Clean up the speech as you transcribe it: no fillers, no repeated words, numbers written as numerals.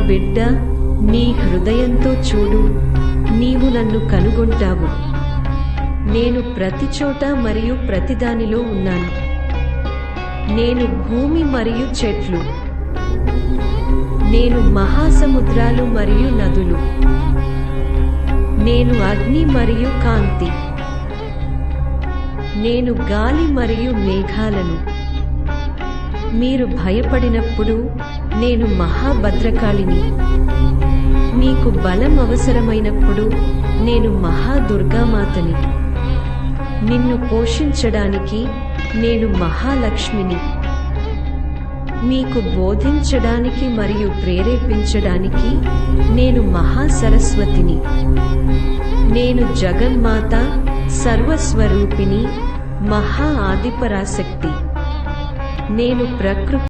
బిడ్డ, నీ హృదయంతో చూడు, నీవు నన్ను కనుగొంటావు. నేను ప్రతి చోట మరియు ప్రతిదానిలో ఉన్నాను. నేను భూమి మరియు చెట్లు, నేను మహాసముద్రాలు మరియు నదులు, నేను అగ్ని మరియు కాంతి, నేను గాలి మరియు మేఘాలను. మీరు భయపడినప్పుడు నేను మహాభద్రకాళిని. మీకు బలం అవసరమైనప్పుడు నేను మహాదుర్గామాతని. నిన్ను పోషించడానికి నేను మహాలక్ష్మిని. మీకు బోధించడానికి మరియు ప్రేరేపించడానికి నేను మహాసరస్వతిని. నేను జగన్మాత, సర్వస్వరూపిణి, మహా ఆదిపరాశక్తి. నేను ప్రకృతి